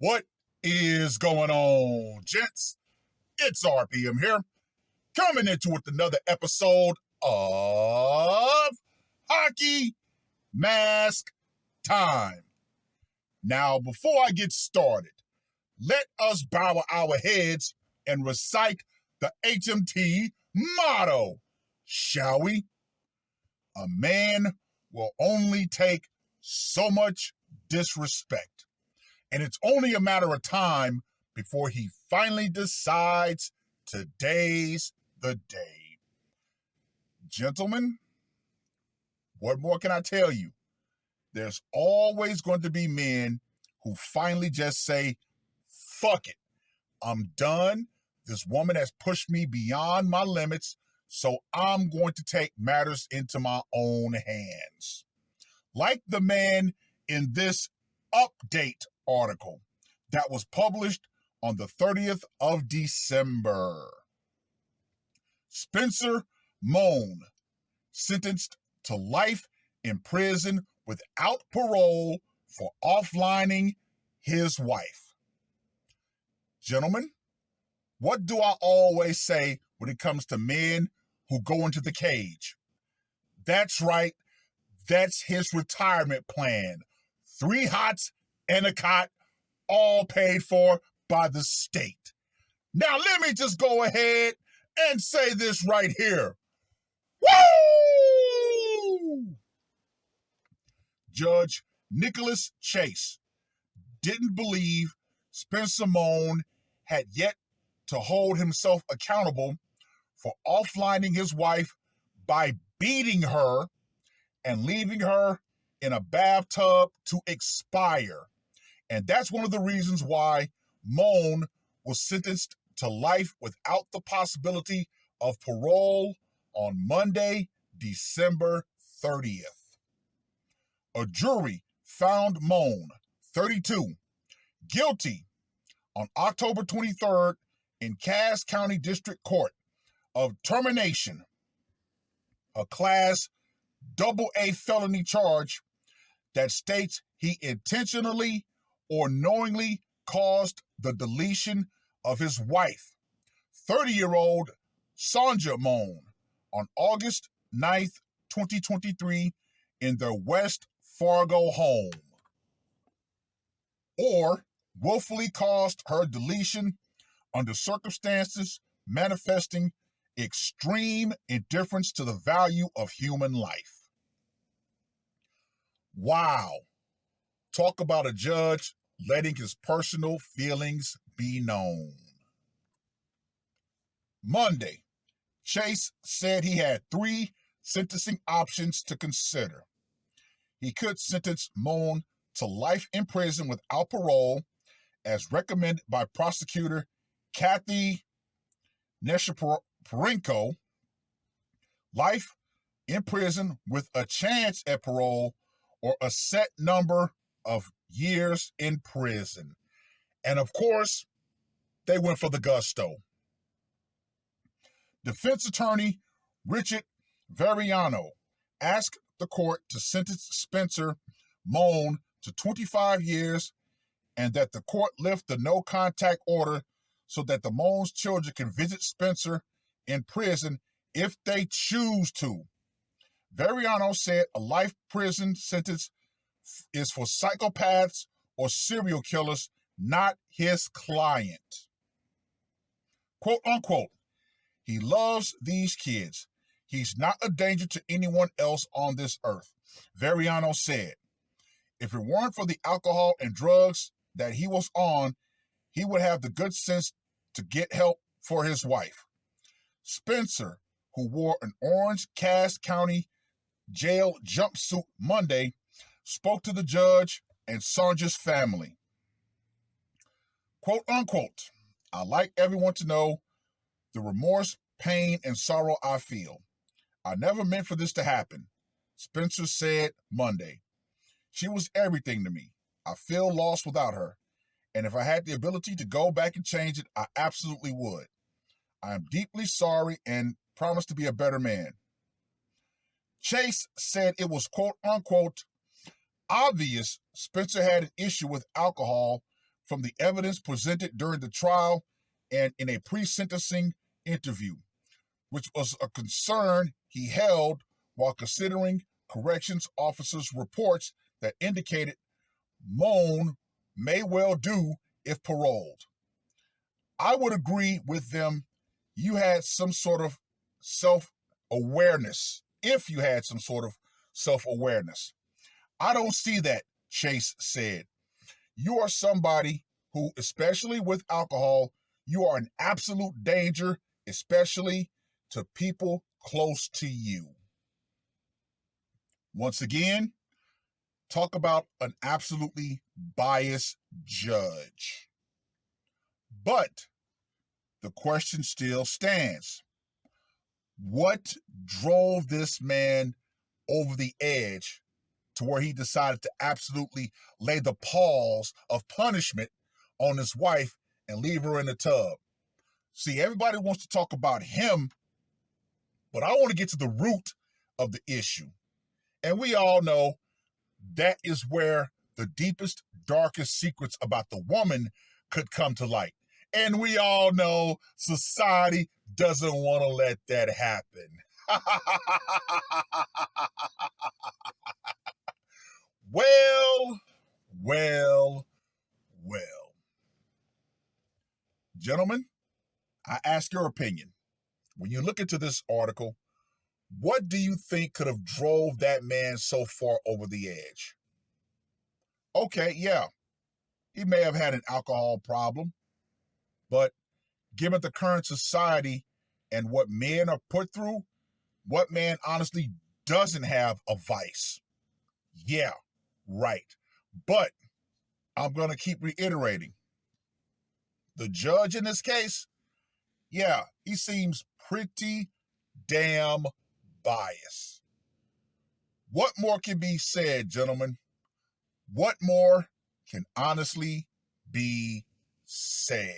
What is going on, gents? It's R.P.M here, coming into with another episode of Hockey Mask Time. Now, before I get started, let us bow our heads and recite the HMT motto, shall we? A man will only take so much disrespect, and it's only a matter of time before he finally decides today's the day. Gentlemen, what more can I tell you? There's always going to be men who finally just say, fuck it, I'm done. This woman has pushed me beyond my limits, so I'm going to take matters into my own hands. Like the man in this update article that was published on the 30th of December. Spencer Moen, sentenced to life in prison without parole for offlining his wife. Gentlemen, what do I always say when it comes to men who go into the cage? That's right, that's his retirement plan. 3 hots and a cot, all paid for by the state. Now let me just go ahead and say this right here. Woo! Judge Nicholas Chase didn't believe Spencer Moen had yet to hold himself accountable for offlining his wife by beating her and leaving her in a bathtub to expire. And that's one of the reasons why Moen was sentenced to life without the possibility of parole on Monday, December 30th. A jury found Moen, 32, guilty on October 23rd in Cass County District Court of termination, a Class AA felony charge that states he intentionally or knowingly caused the deletion of his wife, 30-year-old Sonja Moen, on August 9th, 2023, in their West Fargo home, or willfully caused her deletion under circumstances manifesting extreme indifference to the value of human life. Wow. Talk about a judge letting his personal feelings be known. Monday, Chase said he had 3 sentencing options to consider. He could sentence Moen to life in prison without parole, as recommended by prosecutor Kathy Neshaparenko, life in prison with a chance at parole, or a set number of years in prison. And of course, they went for the gusto. Defense attorney Richard Variano asked the court to sentence Spencer Moen to 25 years and that the court lift the no-contact order so that the Moen's children can visit Spencer in prison if they choose to. Variano said a life prison sentence is for psychopaths or serial killers, not his client. Quote unquote, he loves these kids. He's not a danger to anyone else on this earth, Variano said. If it weren't for the alcohol and drugs that he was on, he would have the good sense to get help for his wife. Spencer, who wore an orange Cass County jail jumpsuit Monday, spoke to the judge and Sonja's family. Quote unquote, I like everyone to know the remorse, pain, and sorrow I feel. I never meant for this to happen, Spencer said Monday. She was everything to me. I feel lost without her. And if I had the ability to go back and change it, I absolutely would. I am deeply sorry and promise to be a better man. Chase said it was quote unquote obvious Spencer had an issue with alcohol from the evidence presented during the trial and in a pre-sentencing interview, which was a concern he held while considering corrections officers' reports that indicated Moen may well do if paroled. I would agree with them. You had some sort of self-awareness. If you had some sort of self-awareness. I don't see that, Chase said. You are somebody who, especially with alcohol, you are an absolute danger, especially to people close to you. Once again, talk about an absolutely biased judge. But the question still stands. What drove this man over the edge to where he decided to absolutely lay the paws of punishment on his wife and leave her in the tub? See, everybody wants to talk about him, but I want to get to the root of the issue. And we all know that is where the deepest, darkest secrets about the woman could come to light. And we all know society doesn't want to let that happen. Well, well, well. Gentlemen, I ask your opinion. When you look into this article, what do you think could have drove that man so far over the edge? Okay, yeah, he may have had an alcohol problem, but given the current society and what men are put through, what man honestly doesn't have a vice? Yeah, right. But I'm going to keep reiterating. The judge in this case, yeah, he seems pretty damn biased. What more can be said, gentlemen? What more can honestly be said?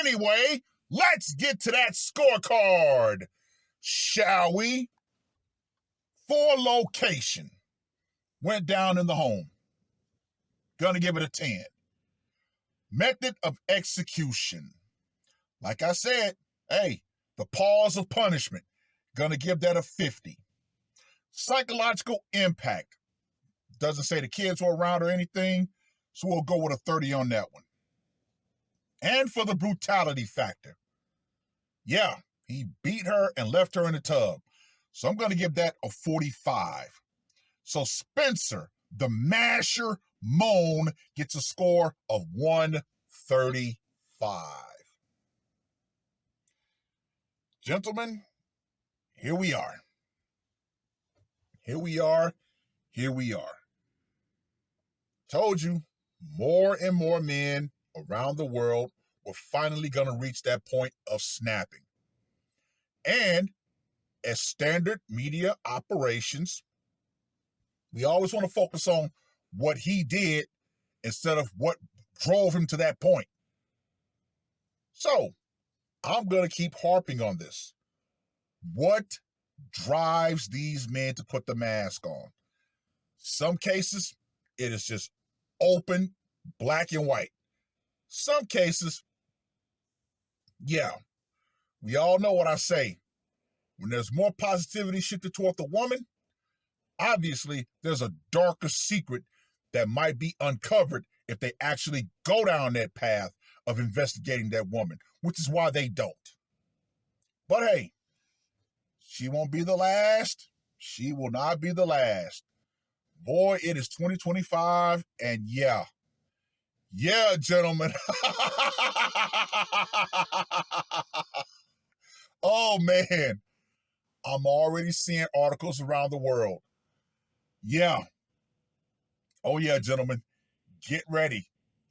Anyway, let's get to that scorecard, shall we? For location, went down in the home. Gonna give it a 10. Method of execution. Like I said, hey, the pause of punishment. Gonna give that a 50. Psychological impact. Doesn't say the kids were around or anything, so we'll go with a 30 on that one. And for the brutality factor. Yeah, he beat her and left her in the tub. So I'm going to give that a 45. So Spencer, the masher Moen, gets a score of 135. Gentlemen, here we are. Here we are. Here we are. Told you, more and more men around the world were finally going to reach that point of snapping. And as standard media operations, we always want to focus on what he did instead of what drove him to that point. So I'm going to keep harping on this. What drives these men to put the mask on? Some cases, it is just open, black and white. Some cases, yeah, we all know what I say. When there's more positivity shifted toward the woman, obviously there's a darker secret that might be uncovered if they actually go down that path of investigating that woman, which is why they don't. But hey, she won't be the last. She will not be the last. Boy, it is 2025, and yeah, gentlemen. Oh, man. I'm already seeing articles around the world. Yeah. Oh, yeah, gentlemen. Get ready.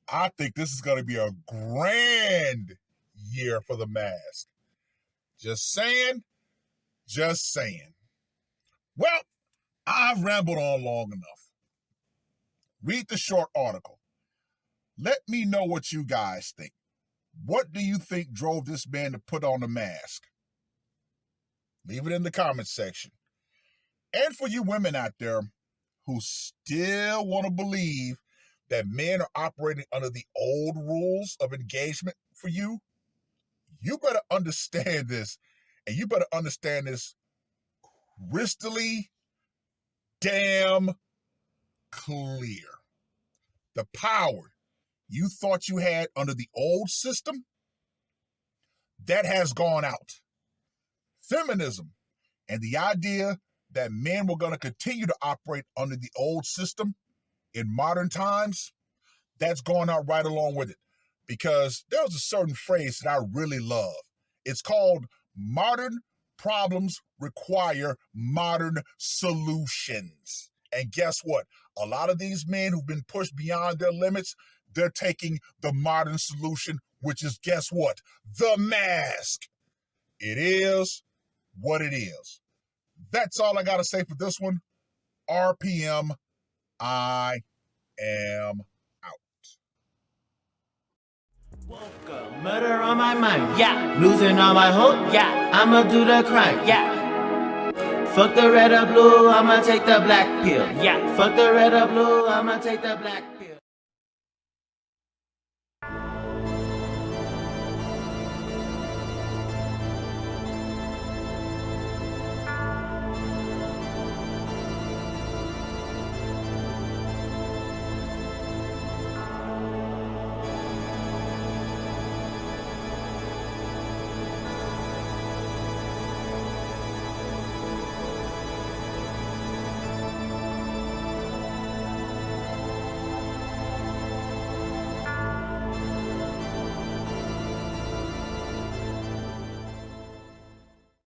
I think this is going to be a grand year for the mask. Just saying. Just saying. Well, I've rambled on long enough. Read the short article. Let me know what you guys think. What do you think drove this man to put on the mask? Leave it in the comments section. And for you women out there who still want to believe that men are operating under the old rules of engagement for you, you better understand this, and you better understand this crystally damn clear. The power you thought you had under the old system, that has gone out. Feminism and the idea that men were going to continue to operate under the old system in modern times, that's gone out right along with it. Because there's a certain phrase that I really love. It's called modern problems require modern solutions. And guess what? A lot of these men who've been pushed beyond their limits, they're taking the modern solution, which is, guess what? The mask. It is what it is. That's all I got to say for this one. R.P.M. I am out. Woke up, murder on my mind, yeah. Losing all my hope, yeah. I'ma do the crime, yeah. Fuck the red or blue, I'ma take the black pill, yeah. Fuck the red or blue, I'ma take the black pill.